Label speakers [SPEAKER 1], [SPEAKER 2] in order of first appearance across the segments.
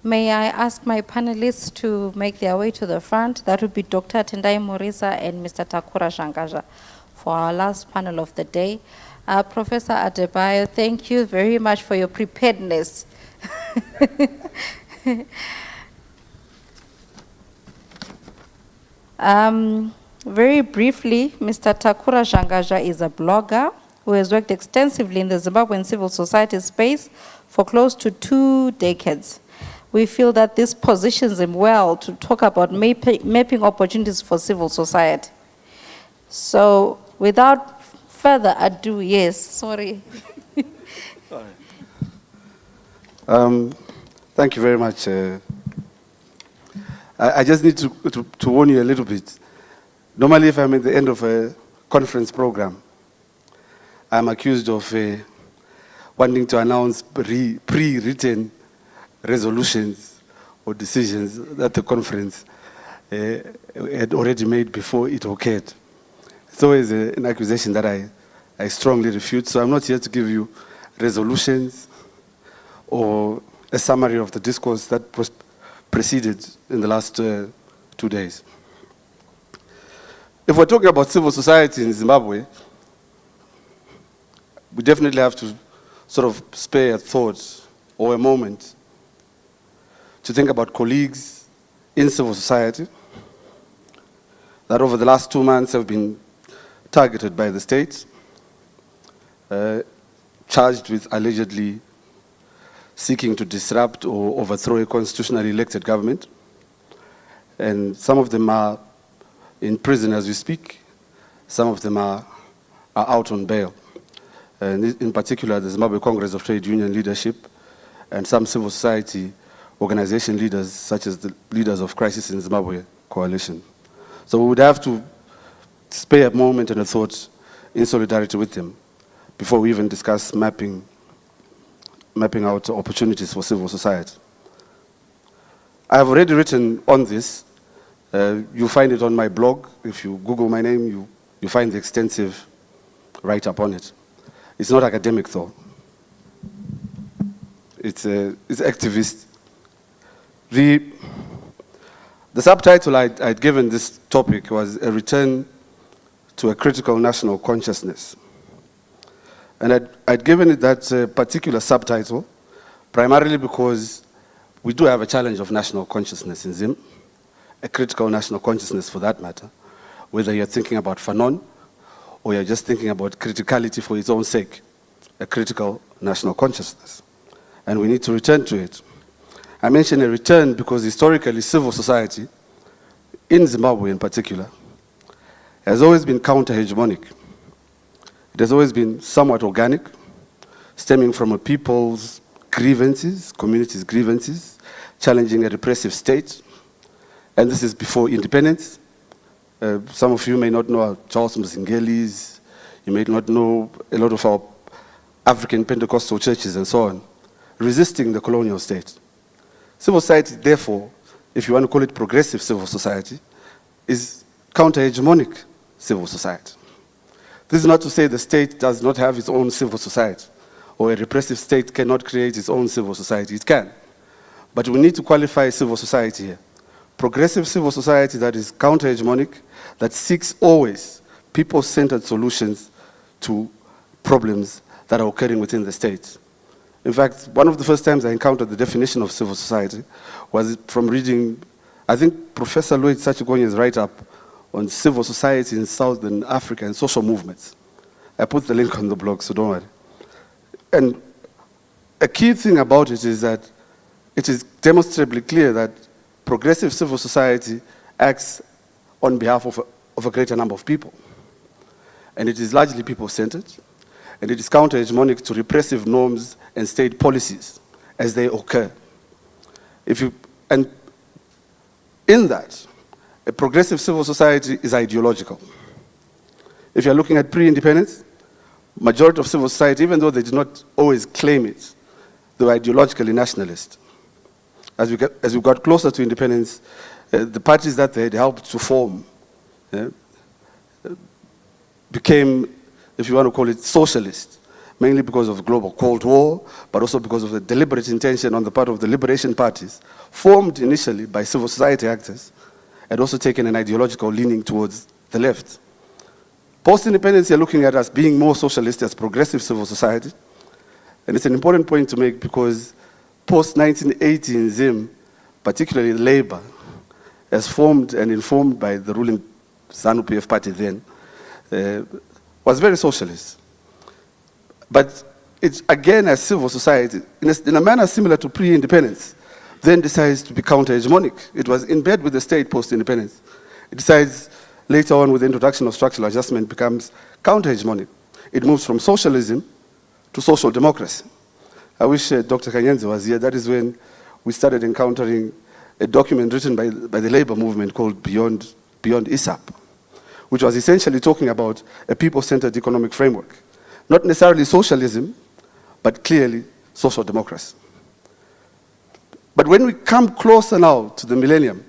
[SPEAKER 1] May I ask my panelists to make their way to the front? That would be Dr. Tendai Murisa and Mr. Takura Zhangazha for our last panel of the day. Professor Adebayo, thank you very much for your preparedness. Very briefly, Mr. Takura Zhangazha is a blogger who has worked extensively in the Zimbabwean civil society space for close to 2 decades. We feel that this positions him well to talk about mapping opportunities for civil society. So, without further ado, yes, sorry.
[SPEAKER 2] Thank you very much. I just need to warn you a little bit. Normally, if I'm at the end of a conference program, I'm accused of wanting to announce pre-written resolutions or decisions that the conference had already made before it occurred. It's always an accusation that I strongly refute, so I'm not here to give you resolutions or a summary of the discourse that preceded in the last 2 days. If we're talking about civil society in Zimbabwe, we definitely have to sort of spare a thought or a moment to think about colleagues in civil society that over the last 2 months have been targeted by the state, charged with allegedly seeking to disrupt or overthrow a constitutionally elected government. And some of them are in prison as we speak. Some of them are out on bail. And in particular, the Zimbabwe Congress of Trade Union leadership and some civil society organization leaders, such as the leaders of Crisis in Zimbabwe Coalition. So we would have to spare a moment and a thought in solidarity with them before we even discuss mapping out opportunities for civil society. I have already written on this. You'll find it on my blog. If you Google my name, you find the extensive write-up on it. It's not academic, though. It's activist. The subtitle I'd given this topic was A Return to a Critical National Consciousness. And I'd given it that particular subtitle primarily because we do have a challenge of national consciousness in Zim, a critical national consciousness for that matter, whether you're thinking about Fanon or you're just thinking about criticality for its own sake, a critical national consciousness. And we need to return to it. I mention a return because historically civil society, in Zimbabwe in particular, has always been counter-hegemonic. It has always been somewhat organic, stemming from a people's grievances, communities' grievances, challenging a repressive state. And this is before independence. Some of you may not know Charles Mzingelis. You may not know a lot of our African Pentecostal churches and so on, resisting the colonial state. Civil society, therefore, if you want to call it progressive civil society, is counter-hegemonic civil society. This is not to say the state does not have its own civil society, or a repressive state cannot create its own civil society. It can. But we need to qualify civil society here. Progressive civil society that is counter-hegemonic, that seeks always people-centered solutions to problems that are occurring within the state. In fact, one of the first times I encountered the definition of civil society was from reading, I think, Professor Lloyd Sachigonye's write-up on civil society in Southern Africa and social movements. I put the link on the blog, so don't worry. And a key thing about it is that it is demonstrably clear that progressive civil society acts on behalf of a greater number of people. And it is largely people-centered, and it is counter-hegemonic to repressive norms and state policies as they occur. And in that, a progressive civil society is ideological. If you're looking at pre-independence, majority of civil society, even though they did not always claim it, they were ideologically nationalist. As we got closer to independence, the parties that they had helped to form became, if you want to call it, socialist. mainly because of the global Cold War, but also because of the deliberate intention on the part of the liberation parties, formed initially by civil society actors, and also taken an ideological leaning towards the left. Post-independence, you're looking at us being more socialist as progressive civil society, and it's an important point to make because post-1980 in Zim, particularly Labour, as formed and informed by the ruling ZANU-PF party then, was very socialist. But it, again, as civil society, in a manner similar to pre-independence, then decides to be counter-hegemonic. It was in bed with the state post-independence. It decides later on with the introduction of structural adjustment becomes counter-hegemonic. It moves from socialism to social democracy. I wish Dr. Kanyenze was here. That is when we started encountering a document written by the labor movement called Beyond ISAP, which was essentially talking about a people-centered economic framework. Not necessarily socialism, but clearly social democracy. But when we come closer now to the millennium,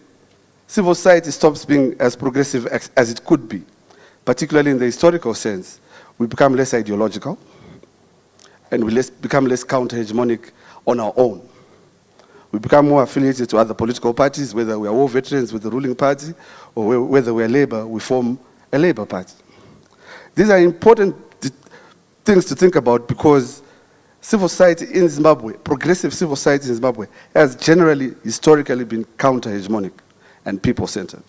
[SPEAKER 2] civil society stops being as progressive as it could be, particularly in the historical sense. We become less ideological, and we become less counter-hegemonic on our own. We become more affiliated to other political parties, whether we are war veterans with the ruling party, or whether we are Labour, we form a Labour party. These are important things to think about because civil society in Zimbabwe, progressive civil society in Zimbabwe, has generally, historically been counter-hegemonic and people-centered.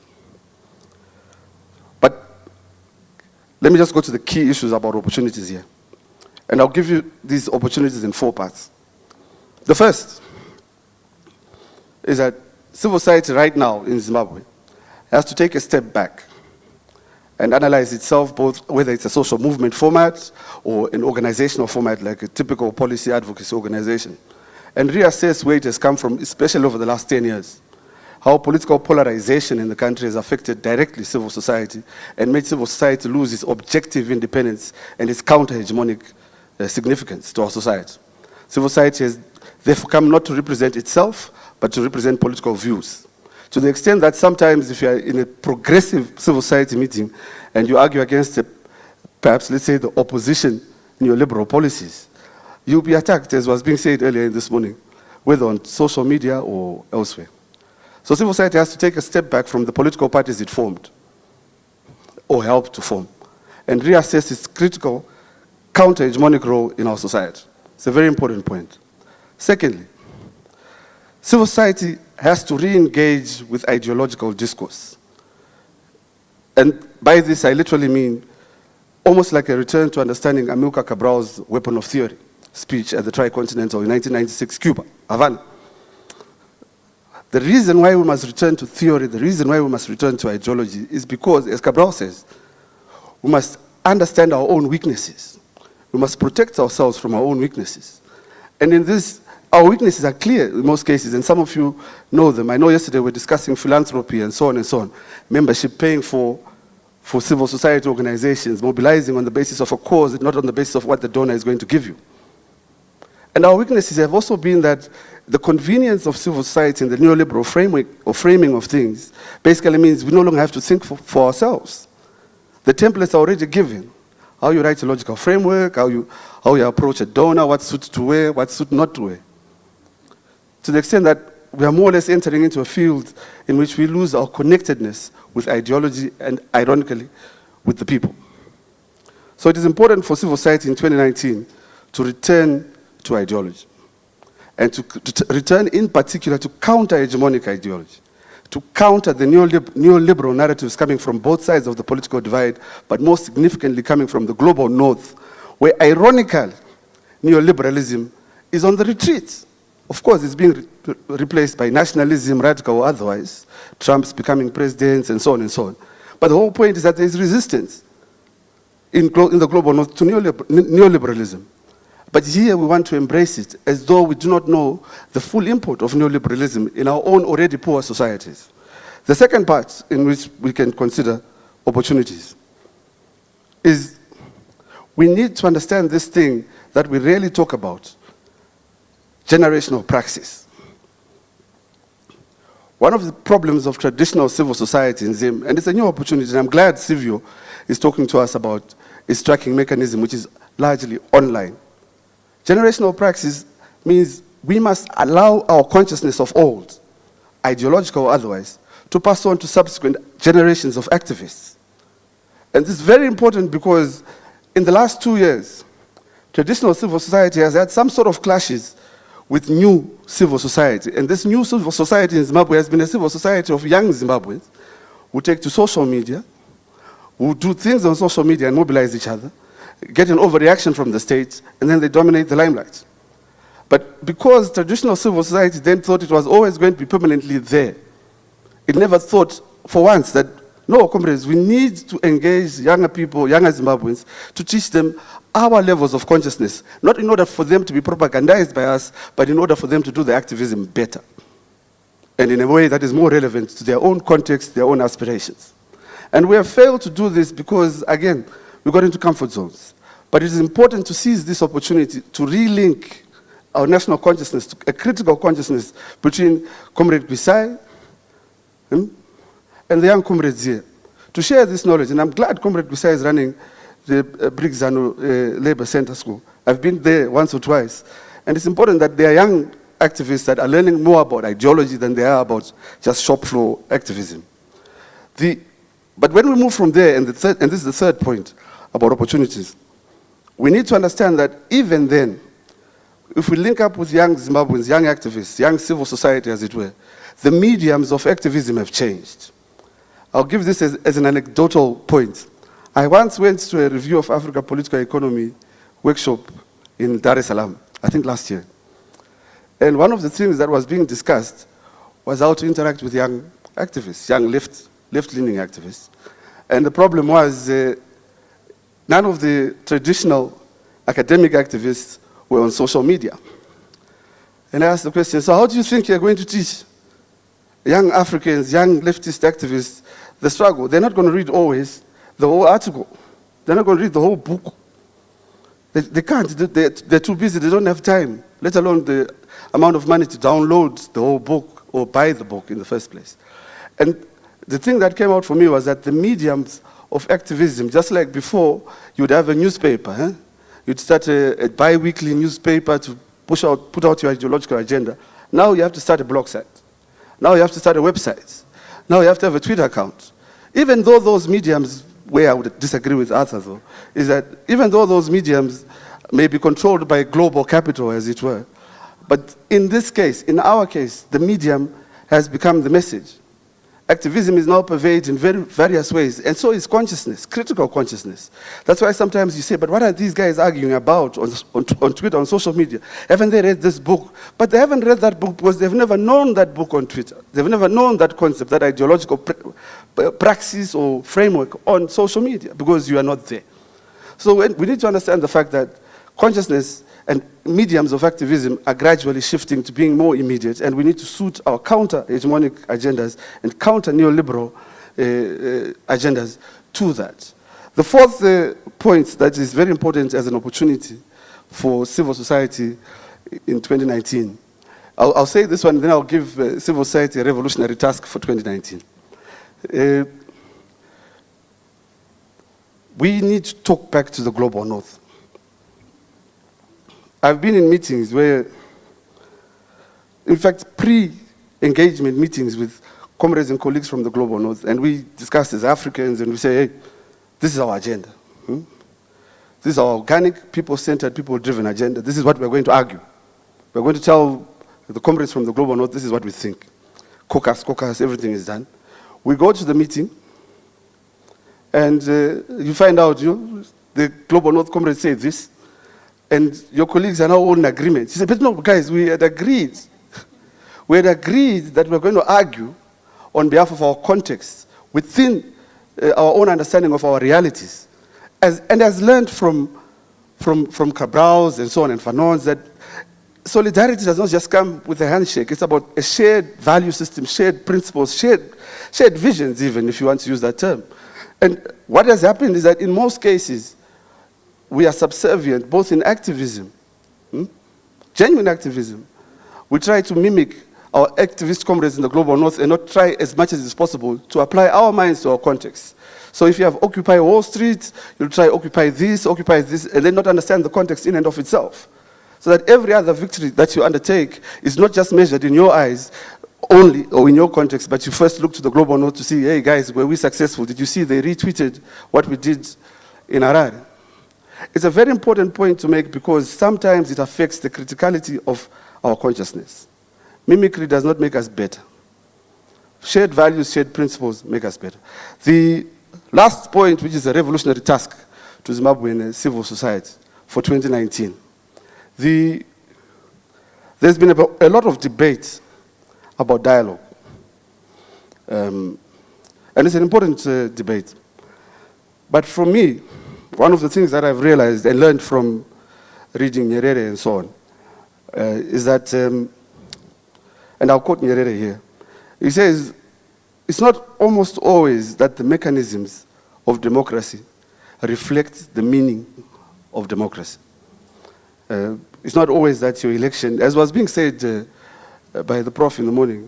[SPEAKER 2] But let me just go to the key issues about opportunities here. And I'll give you these opportunities in 4 parts. The first is that civil society right now in Zimbabwe has to take a step back and analyze itself, both whether it's a social movement format or an organizational format like a typical policy advocacy organization, and reassess where it has come from, especially over the last 10 years. How political polarization in the country has affected directly civil society and made civil society lose its objective independence and its counter-hegemonic significance to our society. Civil society has therefore come not to represent itself, but to represent political views. To the extent that sometimes if you are in a progressive civil society meeting and you argue against perhaps, let's say, the opposition neoliberal policies, you'll be attacked, as was being said earlier this morning, whether on social media or elsewhere. So civil society has to take a step back from the political parties it formed or helped to form and reassess its critical counter-hegemonic role in our society. It's a very important point. Secondly, civil society has to re-engage with ideological discourse. And by this, I literally mean almost like a return to understanding Amilcar Cabral's weapon of theory speech at the Tricontinental in 1996, Cuba, Havana. The reason why we must return to theory, the reason why we must return to ideology is because, as Cabral says, we must understand our own weaknesses. We must protect ourselves from our own weaknesses. And in this, our weaknesses are clear in most cases, and some of you know them. I know yesterday we were discussing philanthropy and so on and so on. Membership, paying for civil society organizations, mobilizing on the basis of a cause, not on the basis of what the donor is going to give you. And our weaknesses have also been that the convenience of civil society in the neoliberal framework or framing of things basically means we no longer have to think for ourselves. The templates are already given. How you write a logical framework, how you approach a donor, what suit to wear, what suit not to wear. To the extent that we are more or less entering into a field in which we lose our connectedness with ideology and, ironically, with the people. So it is important for civil society in 2019 to return to ideology, and to return in particular to counter-hegemonic ideology, to counter the neoliberal narratives coming from both sides of the political divide, but more significantly coming from the global north, where ironically, neoliberalism is on the retreat. Of course, it's being replaced by nationalism, radical or otherwise, Trump's becoming president, and so on and so on. But the whole point is that there is resistance in the global north to neoliberalism. But here we want to embrace it as though we do not know the full import of neoliberalism in our own already poor societies. The second part in which we can consider opportunities is we need to understand this thing that we rarely talk about, generational praxis. One of the problems of traditional civil society in Zim, and it's a new opportunity, and I'm glad SIVIO is talking to us about its tracking mechanism, which is largely online. Generational praxis means we must allow our consciousness of old, ideological or otherwise, to pass on to subsequent generations of activists. And this is very important because in the last 2 years, traditional civil society has had some sort of clashes with new civil society. And this new civil society in Zimbabwe has been a civil society of young Zimbabweans who take to social media, who do things on social media and mobilize each other, get an overreaction from the state, and then they dominate the limelight. But because traditional civil society then thought it was always going to be permanently there, it never thought for once that, no, comrades, we need to engage younger people, younger Zimbabweans, to teach them our levels of consciousness, not in order for them to be propagandized by us, but in order for them to do the activism better, and in a way that is more relevant to their own context, their own aspirations. And we have failed to do this because, again, we got into comfort zones. But it is important to seize this opportunity to relink our national consciousness, to a critical consciousness between Comrade Bisai and the young comrades here, to share this knowledge. And I'm glad Comrade Bisai is running the Brigzano Labour Center School. I've been there once or twice. And it's important that there are young activists that are learning more about ideology than they are about just shop floor activism. But when we move from there, and this is the third point about opportunities, we need to understand that even then, if we link up with young Zimbabweans, young activists, young civil society, as it were, the mediums of activism have changed. I'll give this as an anecdotal point. I once went to a review of Africa Political Economy workshop in Dar es Salaam, I think last year. And one of the things that was being discussed was how to interact with young activists, young left-leaning activists. And the problem was none of the traditional academic activists were on social media. And I asked the question, so how do you think you're going to teach young Africans, young leftist activists, the struggle? They're not going to read always the whole article. They're not going to read the whole book. They can't. They're too busy. They don't have time, let alone the amount of money to download the whole book or buy the book in the first place. And the thing that came out for me was that the mediums of activism, just like before, you'd have a newspaper. You'd start a bi-weekly newspaper to put out your ideological agenda. Now you have to start a blog site. Now you have to start a website. Now you have to have a Twitter account. Even though those mediums, where I would disagree with Arthur though, is that even though those mediums may be controlled by global capital, as it were, but in this case, in our case, the medium has become the message. Activism is now pervaded in various ways, and so is consciousness, critical consciousness. That's why sometimes you say, but what are these guys arguing about on Twitter, on social media? Haven't they read this book? But they haven't read that book because they've never known that book on Twitter. They've never known that concept, that ideological praxis or framework on social media, because you are not there. So we need to understand the fact that consciousness and mediums of activism are gradually shifting to being more immediate, and we need to suit our counter-hegemonic agendas and counter-neoliberal agendas to that. The fourth point that is very important as an opportunity for civil society in 2019, I'll say this one, then I'll give civil society a revolutionary task for 2019. We need to talk back to the global north. I've been in meetings where, in fact, pre-engagement meetings with comrades and colleagues from the global north, and we discuss as Africans, and we say, hey, this is our agenda. This is our organic, people-centered, people-driven agenda. This is what we're going to argue. We're going to tell the comrades from the global north, this is what we think. Caucus, everything is done. We go to the meeting, and you find out, the global north comrades say this, and your colleagues are now all in agreement. She said, but no, guys, we had agreed. We had agreed that we're going to argue on behalf of our context, within our own understanding of our realities. And as learned from Cabral's and so on and Fanon's, that solidarity does not just come with a handshake. It's about a shared value system, shared principles, shared visions even, if you want to use that term. And what has happened is that in most cases, we are subservient, both in activism, genuine activism. We try to mimic our activist comrades in the global north and not try as much as is possible to apply our minds to our context. So if you have Occupy Wall Street, you'll try Occupy this, and then not understand the context in and of itself. so that every other victory that you undertake is not just measured in your eyes only or in your context, but you first look to the global north to see, hey guys, were we successful? Did you see they retweeted what we did in Harare? It's a very important point to make because sometimes it affects the criticality of our consciousness. Mimicry does not make us better. Shared values, shared principles make us better. The last point, which is a revolutionary task to Zimbabwean civil society for 2019. There's been a lot of debate about dialogue. And it's an important debate. But for me, one of the things that I've realized and learned from reading Nyerere and so on, is that, and I'll quote Nyerere here, he says, it's not almost always that the mechanisms of democracy reflect the meaning of democracy. It's not always that your election, as was being said by the prof in the morning,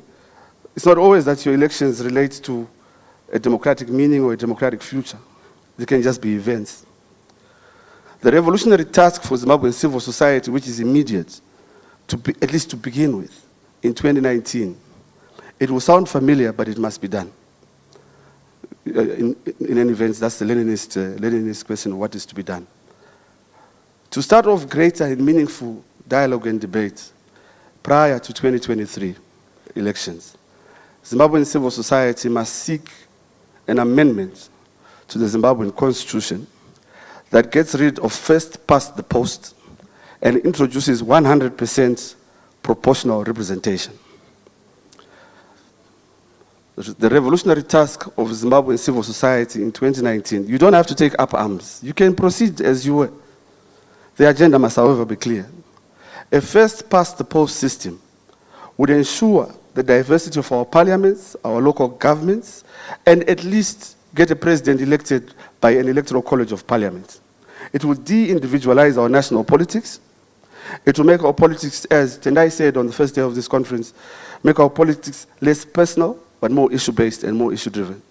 [SPEAKER 2] it's not always that your elections relate to a democratic meaning or a democratic future. They can just be events. The revolutionary task for Zimbabwean civil society, which is immediate, at least to begin with, in 2019, it will sound familiar, but it must be done. In any event, that's the Leninist question of what is to be done. To start off greater and meaningful dialogue and debate prior to 2023 elections, Zimbabwean civil society must seek an amendment to the Zimbabwean constitution that gets rid of first past the post and introduces 100% proportional representation. The revolutionary task of Zimbabwean civil society in 2019, you don't have to take up arms. You can proceed as you were. The agenda must, however, be clear. A first past the post system would ensure the diversity of our parliaments, our local governments, and at least get a president elected by an electoral college of parliament. It will de-individualize our national politics. It will make our politics, as Tendai said on the first day of this conference, make our politics less personal, but more issue-based and more issue-driven.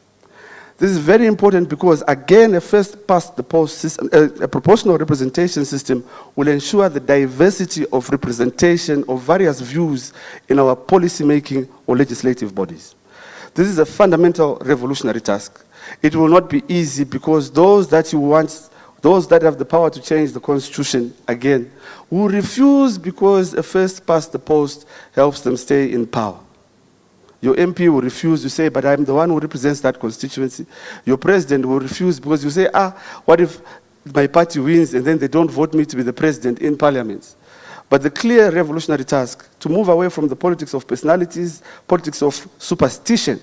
[SPEAKER 2] This is very important because, again, a first-past-the-post system, a proportional representation system will ensure the diversity of representation of various views in our policy-making or legislative bodies. This is a fundamental revolutionary task. It will not be easy because those that have the power to change the constitution, again, will refuse because a first-past-the-post helps them stay in power. Your MP will refuse, you say, but I'm the one who represents that constituency. Your president will refuse because you say, what if my party wins and then they don't vote me to be the president in parliament? But the clear revolutionary task, to move away from the politics of personalities, politics of superstition,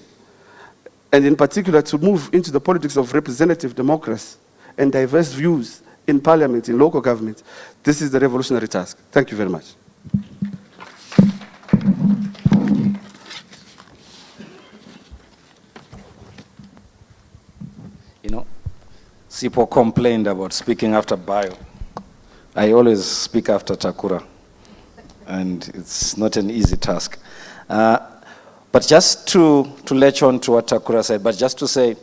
[SPEAKER 2] and in particular to move into the politics of representative democracy and diverse views in parliament, in local government, this is the revolutionary task. Thank you very much.
[SPEAKER 3] You know, Sipo complained about speaking after Bio. I always speak after Takura, and it's not an easy task. But just to latch on to what Takura said, but just to say,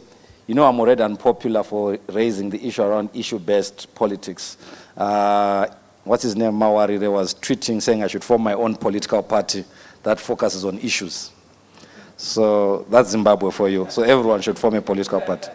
[SPEAKER 3] you know, I'm already unpopular for raising the issue around issue-based politics. What's his name, Mawarire, was tweeting saying I should form my own political party that focuses on issues. So that's Zimbabwe for you. So everyone should form a political party.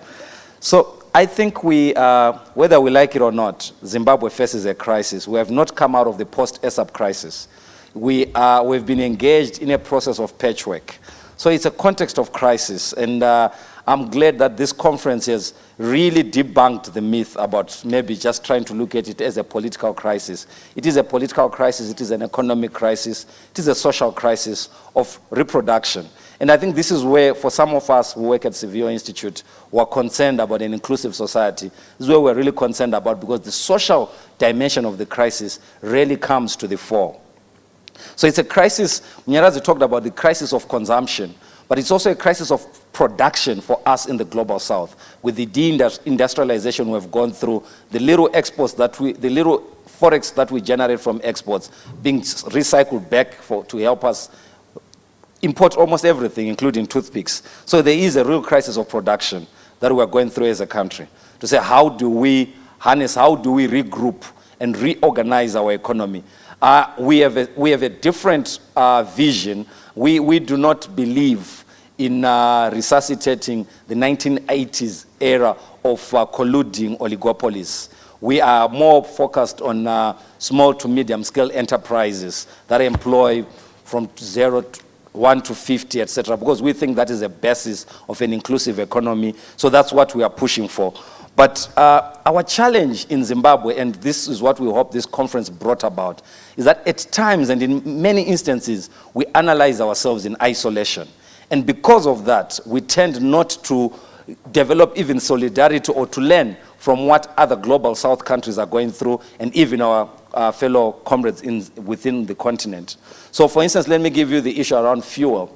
[SPEAKER 3] So I think whether we like it or not, Zimbabwe faces a crisis. We have not come out of the post-ESAP crisis. We've been engaged in a process of patchwork. So it's a context of crisis. And I'm glad that this conference has really debunked the myth about maybe just trying to look at it as a political crisis. It is a political crisis. It is an economic crisis. It is a social crisis of reproduction. And I think this is where, for some of us who work at SIVIO Institute, who are concerned about an inclusive society, this is where we're really concerned about, because the social dimension of the crisis really comes to the fore. So it's a crisis. Nyerazi talked about the crisis of consumption, but it's also a crisis of production for us in the global south, with the deindustrialization we have gone through, the little exports the little forex that we generate from exports being recycled back to help us import almost everything, including toothpicks. So there is a real crisis of production that we are going through as a country, to say how do we harness, how do we regroup and reorganize our economy? We have a different vision. We do not believe in resuscitating the 1980s era of colluding oligopolies. We are more focused on small to medium scale enterprises that employ from 1 to 50, etc., because we think that is the basis of an inclusive economy. So that's what we are pushing for. But our challenge in Zimbabwe, and this is what we hope this conference brought about, is that at times and in many instances, we analyze ourselves in isolation. And because of that, we tend not to develop even solidarity or to learn from what other global South countries are going through, and even our fellow comrades within the continent. So for instance, let me give you the issue around fuel.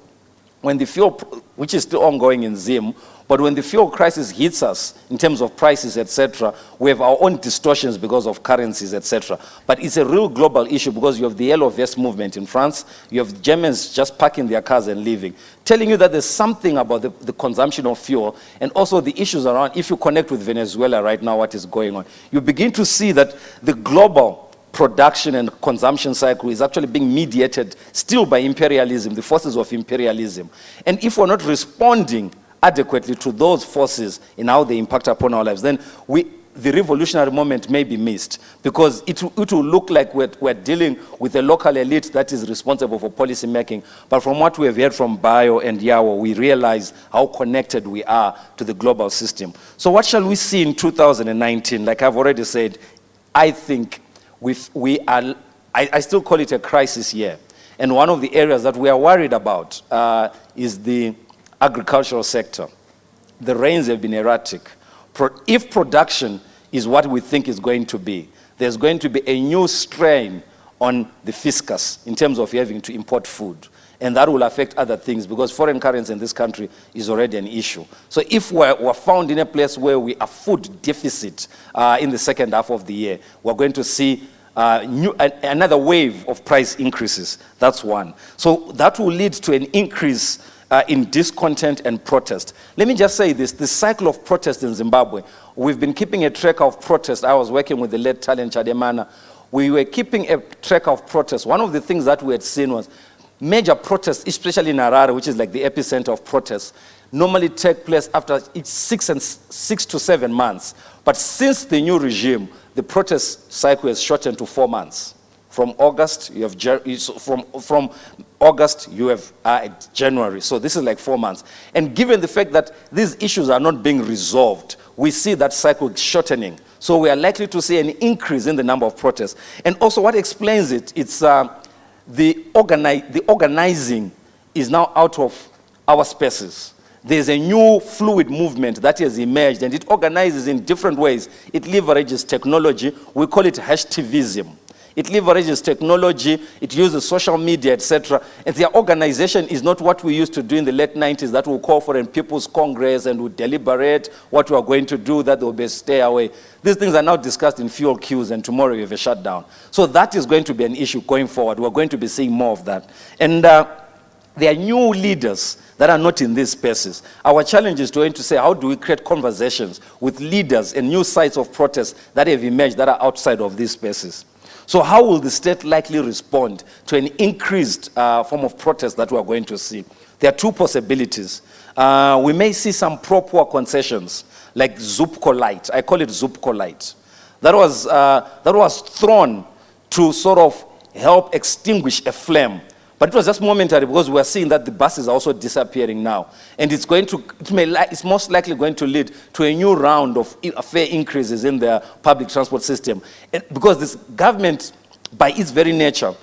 [SPEAKER 3] When the fuel, which is still ongoing in Zim, but when the fuel crisis hits us in terms of prices, etc., we have our own distortions because of currencies, etc. But it's a real global issue because you have the yellow vest movement in France, you have Germans just parking their cars and leaving, telling you that there's something about the consumption of fuel, and also the issues around, if you connect with Venezuela right now, what is going on, you begin to see that the global production and consumption cycle is actually being mediated still by imperialism, the forces of imperialism. And if we're not responding adequately to those forces in how they impact upon our lives, then the revolutionary moment may be missed, because it will look like we're dealing with a local elite that is responsible for policy making. But from what we have heard from Bayo and Yawo, we realize how connected we are to the global system. So what shall we see in 2019? Like I've already said, I think I still call it a crisis year. And one of the areas that we are worried about is the agricultural sector. The rains have been erratic. If production is what we think is going to be, there's going to be a new strain on the fiscus in terms of having to import food. And that will affect other things because foreign currency in this country is already an issue. So if we're found in a place where we have food deficit in the second half of the year, we're going to see another wave of price increases. That's one. So that will lead to an increase in discontent and protest. Let me just say this, the cycle of protest in Zimbabwe, we've been keeping a track of protest. I was working with the late Talent Chademana. We were keeping a track of protest. One of the things that we had seen was major protests, especially in Harare, which is like the epicenter of protests, normally take place after 6 to 7 months. But since the new regime, the protest cycle has shortened to 4 months. From August, you have from August you have January. So this is like 4 months. And given the fact that these issues are not being resolved, we see that cycle shortening. So we are likely to see an increase in the number of protests. And also what explains it, it's the organizing is now out of our spaces. There's a new fluid movement that has emerged, and it organizes in different ways. It leverages technology. We call it hashtivism. It leverages technology, it uses social media, etc. And their organization is not what we used to do in the late 90s, that we'll call for a People's Congress and we'll deliberate what we are going to do, that will be stay away. These things are now discussed in fuel queues, and tomorrow we have a shutdown. So that is going to be an issue going forward. We're going to be seeing more of that. And there are new leaders that are not in these spaces. Our challenge is going to say, how do we create conversations with leaders and new sites of protest that have emerged that are outside of these spaces? So how will the state likely respond to an increased form of protest that we are going to see? There are two possibilities. We may see some pro-poor concessions, like Zupco Light. I call it Zupco Light. That was thrown to sort of help extinguish a flame. But it was just momentary because we are seeing that the buses are also disappearing now. And it's most likely going to lead to a new round of fare increases in the public transport system. And because this government, by its very nature,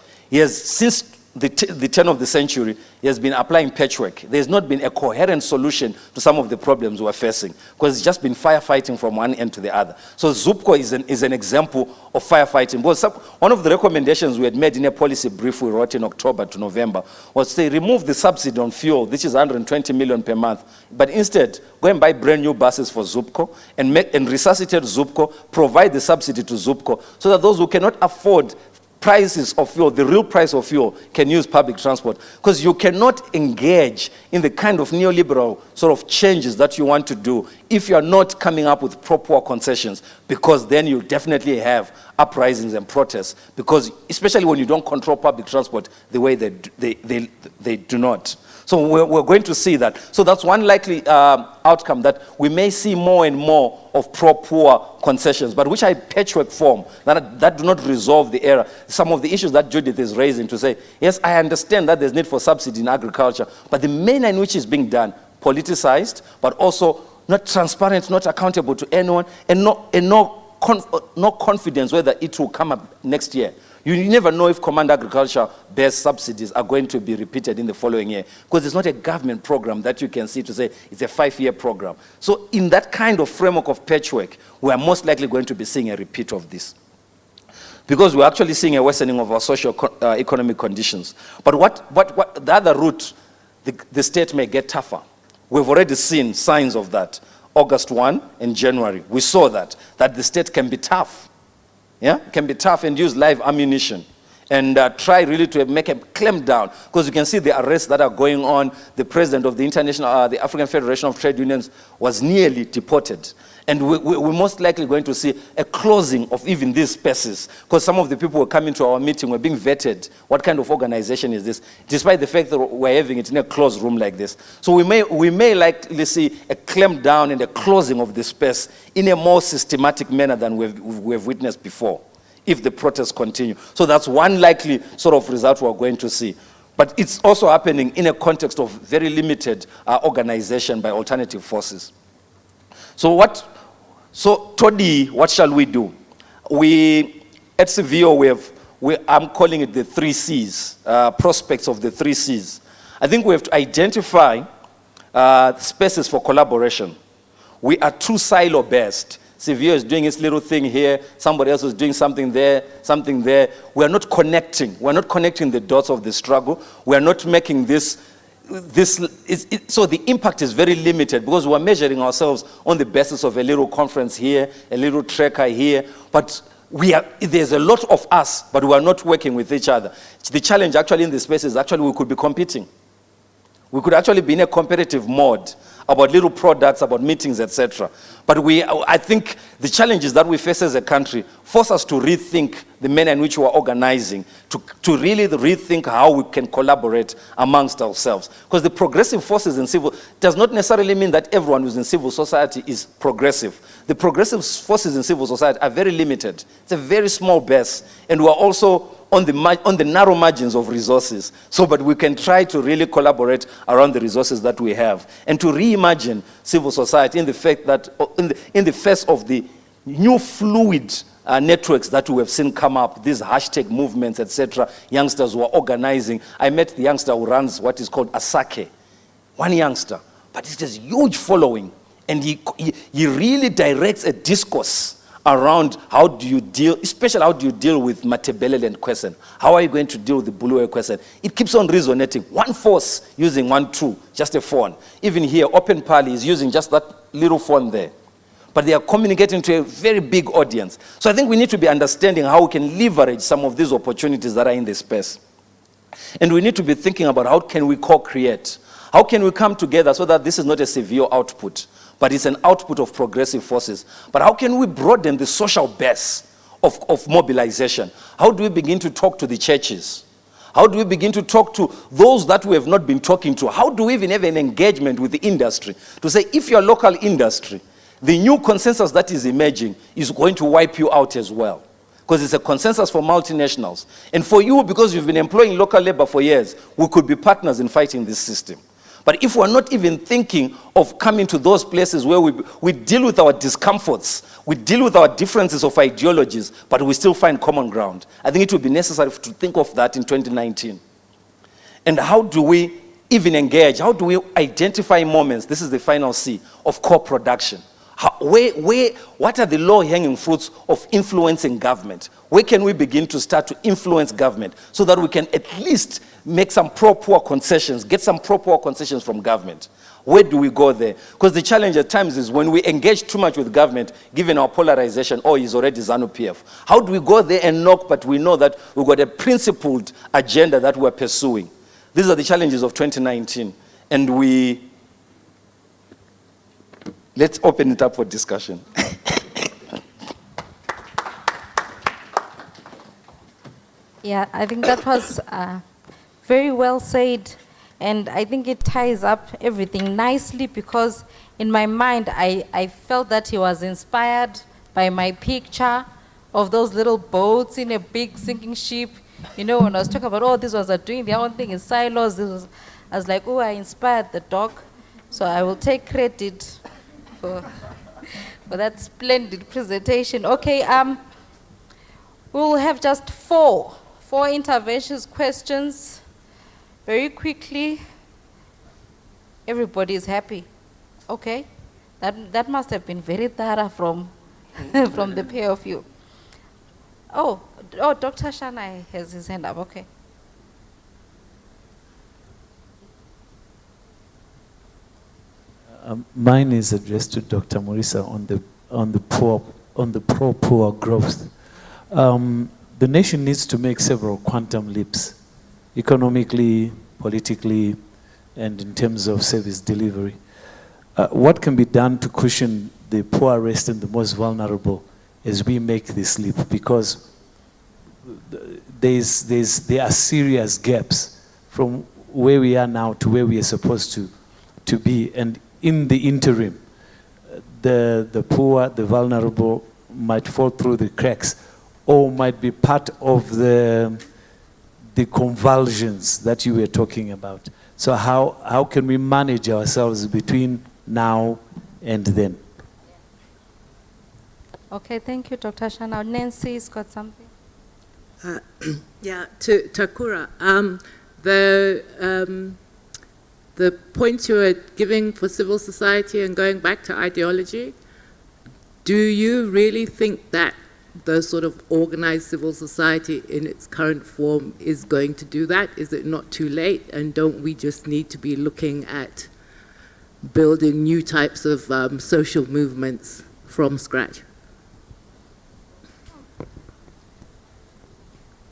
[SPEAKER 3] since the turn of the century, has been applying patchwork. There's not been a coherent solution to some of the problems we're facing, because it's just been firefighting from one end to the other. So Zupco is an example of firefighting. Because one of the recommendations we had made in a policy brief we wrote in October to November was to remove the subsidy on fuel, which is 120 million per month, but instead go and buy brand new buses for Zupco and resuscitate Zupco, provide the subsidy to Zupco, so that those who cannot afford prices of fuel, the real price of fuel, can use public transport. Because you cannot engage in the kind of neoliberal sort of changes that you want to do if you're not coming up with proper concessions, because then you definitely have uprisings and protests, because especially when you don't control public transport the way they do not. So we're going to see that. So that's one likely outcome, that we may see more and more of pro-poor concessions, but which are patchwork form, that do not resolve the error. Some of the issues that Judith is raising, to say, yes, I understand that there's need for subsidy in agriculture, but the manner in which it's being done, politicized, but also not transparent, not accountable to anyone, and no confidence whether it will come up next year. You never know if command agriculture-based subsidies are going to be repeated in the following year, because it's not a government program that you can see to say it's a 5-year program. So in that kind of framework of patchwork, we are most likely going to be seeing a repeat of this, because we're actually seeing a worsening of our socio-economic conditions. But what the other route, the state may get tougher. We've already seen signs of that. August 1 and January, we saw that the state can be tough. Yeah, it can be tough and use live ammunition and try really to make a clamp down, because you can see the arrests that are going on. The president of the the African Federation of Trade Unions was nearly deported. And we're most likely going to see a closing of even these spaces, because some of the people who were coming to our meeting were being vetted. What kind of organization is this? Despite the fact that we're having it in a closed room like this. So we may likely see a clamp down and a closing of the space in a more systematic manner than we've witnessed before, if the protests continue. So that's one likely sort of result we're going to see. But it's also happening in a context of very limited organization by alternative forces. So Todi, what shall we do? We, at SIVIO, I'm calling it the 3 Cs, prospects of the 3 Cs. I think we have to identify spaces for collaboration. We are too silo-based. SIVIO is doing its little thing here, somebody else is doing something there, something there. We are not connecting. We're not connecting the dots of the struggle. We are not making so the impact is very limited, because we're measuring ourselves on the basis of a little conference here, a little tracker here, but there's a lot of us, but we are not working with each other. The challenge actually in this space is actually we could be competing. We could actually be in a competitive mode about little products, about meetings, etc. But I think the challenges that we face as a country force us to rethink the manner in which we are organizing, to really rethink how we can collaborate amongst ourselves. Because the progressive forces in civil does not necessarily mean that everyone who's in civil society is progressive. The progressive forces in civil society are very limited. It's a very small base, and we are also on the narrow margins of resources. But we can try to really collaborate around the resources that we have, and to reimagine civil society in the fact that in the face of the new fluid networks that we have seen come up, these hashtag movements, etc. Youngsters who are organizing. I met the youngster who runs what is called Asake, one youngster, but he has a huge following, and he really directs a discourse around how do you deal, especially how do you deal with Matebelele and Kwesen? How are you going to deal with the Buluwe Kwesen? It keeps on resonating. One force using 1 2, just a phone. Even here, Open Pali is using just that little phone there. But they are communicating to a very big audience. So I think we need to be understanding how we can leverage some of these opportunities that are in this space. And we need to be thinking about how can we co-create? How can we come together so that this is not a SIVIO output, but it's an output of progressive forces? But how can we broaden the social base of mobilization? How do we begin to talk to the churches? How do we begin to talk to those that we have not been talking to? How do we even have an engagement with the industry to say, if your local industry, the new consensus that is emerging is going to wipe you out as well? Because it's a consensus for multinationals. And for you, because you've been employing local labor for years, we could be partners in fighting this system. But if we're not even thinking of coming to those places where we deal with our discomforts, we deal with our differences of ideologies, but we still find common ground, I think it would be necessary to think of that in 2019. And how do we even engage? How do we identify moments, this is the final C, of co-production? What are the low-hanging fruits of influencing government? Where can we begin to start to influence government so that we can at least make some pro-poor concessions, get some pro-poor concessions from government? Where do we go there? Because the challenge at times is when we engage too much with government, given our polarization, he's already ZANU-PF. How do we go there and knock, but we know that we've got a principled agenda that we're pursuing? These are the challenges of 2019. And let's open it up for discussion.
[SPEAKER 1] Yeah, I think that was very well said, and I think it ties up everything nicely because in my mind I felt that he was inspired by my picture of those little boats in a big sinking ship. You know, when I was talking about, oh, these ones are doing their own thing in silos, I was like, oh, I inspired the dog. So I will take credit for that splendid presentation. Okay, we'll have just four interventions, questions, very quickly. Everybody is happy. Okay, that must have been very thorough from from the pair of you. Oh, Dr. Shana has his hand up. Okay.
[SPEAKER 4] Mine is addressed to Dr. Murisa on the pro-poor growth. The nation needs to make several quantum leaps, economically, politically, and in terms of service delivery. What can be done to cushion the poorest and the most vulnerable as we make this leap? Because there are serious gaps from where we are now to where we are supposed to be. And in the interim, the poor, the vulnerable might fall through the cracks or might be part of the convulsions that you were talking about. So how can we manage ourselves between now and then?
[SPEAKER 1] Okay, thank you, Dr. Shana. Nancy's got something.
[SPEAKER 5] Yeah, to Takura, the points you were giving for civil society and going back to ideology, do you really think that the sort of organized civil society in its current form is going to do that? Is it not too late? And don't we just need to be looking at building new types of social movements from scratch?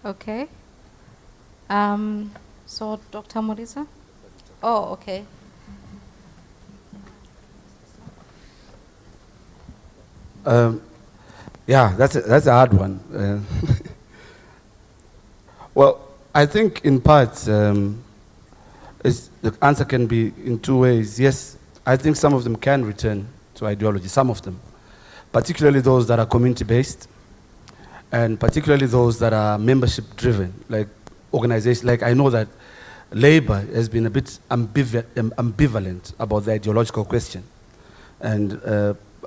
[SPEAKER 1] Okay. So, Dr. Murisa? Oh, okay.
[SPEAKER 2] Yeah, that's a hard one. Well, I think in part, the answer can be in two ways. Yes, I think some of them can return to ideology, some of them, particularly those that are community-based, and particularly those that are membership-driven, like organizations. Like I know that Labour has been a bit ambivalent about the ideological question, and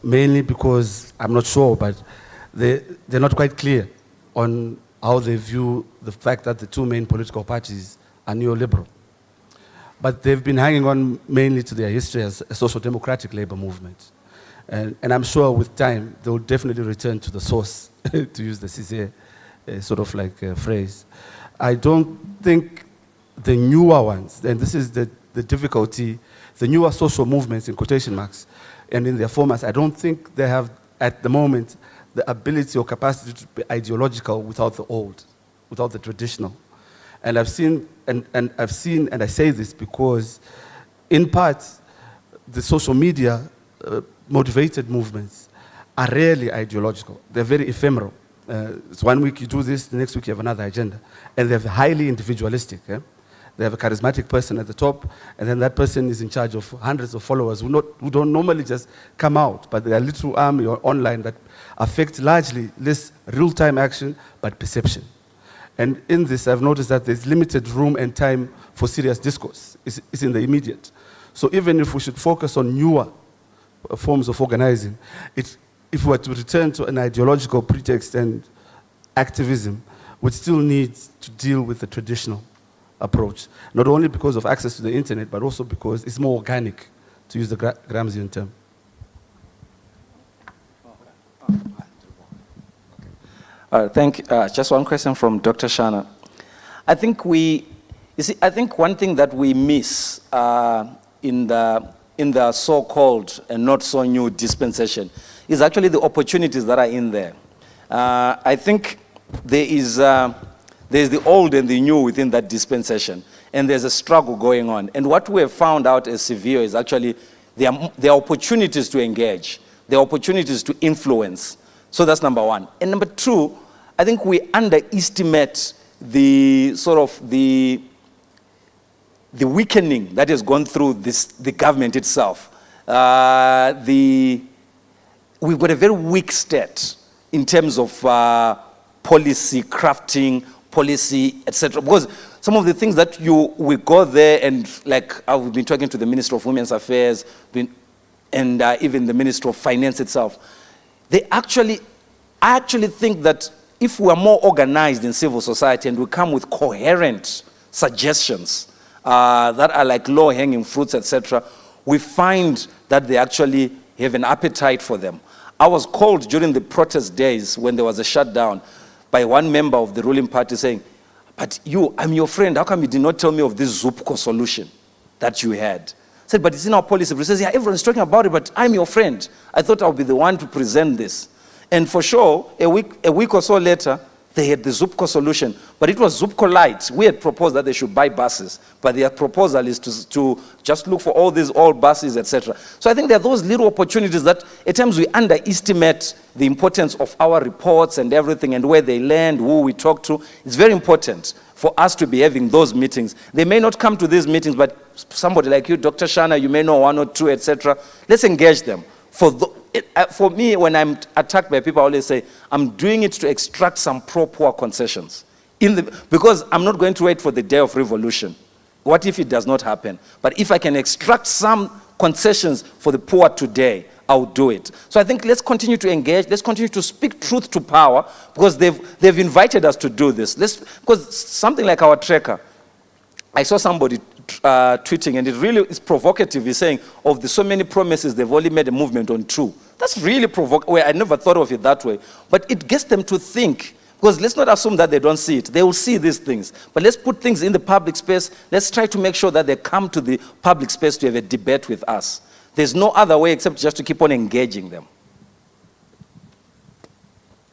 [SPEAKER 2] mainly because, I'm not sure, but they're not quite clear on how they view the fact that the two main political parties are neoliberal. But they've been hanging on mainly to their history as a social democratic labor movement. And I'm sure with time, they'll definitely return to the source, to use the CCA sort of like phrase. I don't think the newer ones, and this is the difficulty, the newer social movements in quotation marks, and in their formats, I don't think they have, at the moment, the ability or capacity to be ideological without the old, without the traditional. And I've seen, and I say this because, in part, the social media motivated movements are rarely ideological. They're very ephemeral. So one week you do this, the next week you have another agenda. And they're highly individualistic. They have a charismatic person at the top, and then that person is in charge of hundreds of followers who don't normally just come out, but they are a little army or online that affect largely less real-time action, but perception. And in this, I've noticed that there's limited room and time for serious discourse. It's in the immediate. So even if we should focus on newer forms of organizing, if we were to return to an ideological pretext and activism, we still need to deal with the traditional approach, not only because of access to the internet, but also because it's more organic, to use the Gramscian term.
[SPEAKER 3] Just one question from Dr. Shana. I think I think one thing that we miss in the so-called and not so new dispensation is actually the opportunities that are in there. I think there's the old and the new within that dispensation, and there's a struggle going on. And what we have found out as SIVIO is actually there are opportunities to engage, there are opportunities to influence. So that's number one. And number two, I think we underestimate the sort of the weakening that has gone through the government itself. We've got a very weak state in terms of policy crafting, policy, etc. Because some of the things that we go there, and like I've been talking to the Minister of Women's Affairs, and even the Minister of Finance itself, I actually think that if we are more organized in civil society and we come with coherent suggestions that are like low-hanging fruits, etc., we find that they actually have an appetite for them. I was called during the protest days when there was a shutdown by one member of the ruling party saying, "But I'm your friend, how come you did not tell me of this ZUPCO solution that you had?" I said, "But it's in our policy." He says, "Yeah, everyone's talking about it, but I'm your friend. I thought I'll be the one to present this." And for sure, a week or so later, they had the ZUPCO solution, but it was ZUPCO light. We had proposed that they should buy buses, but their proposal is to just look for all these old buses, etc. So I think there are those little opportunities that at times we underestimate the importance of our reports and everything and where they land, who we talk to. It's very important for us to be having those meetings. They may not come to these meetings, but somebody like you, Dr. Shana, you may know one or two, etc. Let's engage them. For me, when I'm attacked by people, I always say, I'm doing it to extract some pro-poor concessions. Because I'm not going to wait for the day of revolution. What if it does not happen? But if I can extract some concessions for the poor today, I'll do it. So I think let's continue to engage. Let's continue to speak truth to power, because they've invited us to do this. Because something like our tracker, I saw somebody tweeting, and it really is provocative. He's saying, of the so many promises, they've only made a movement on 2. That's really provocative. Well, I never thought of it that way. But it gets them to think. Because let's not assume that they don't see it. They will see these things. But let's put things in the public space. Let's try to make sure that they come to the public space to have a debate with us. There's no other way except just to keep on engaging them.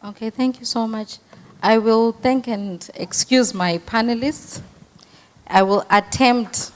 [SPEAKER 1] Okay, thank you so much. I will thank and excuse my panelists. I will attempt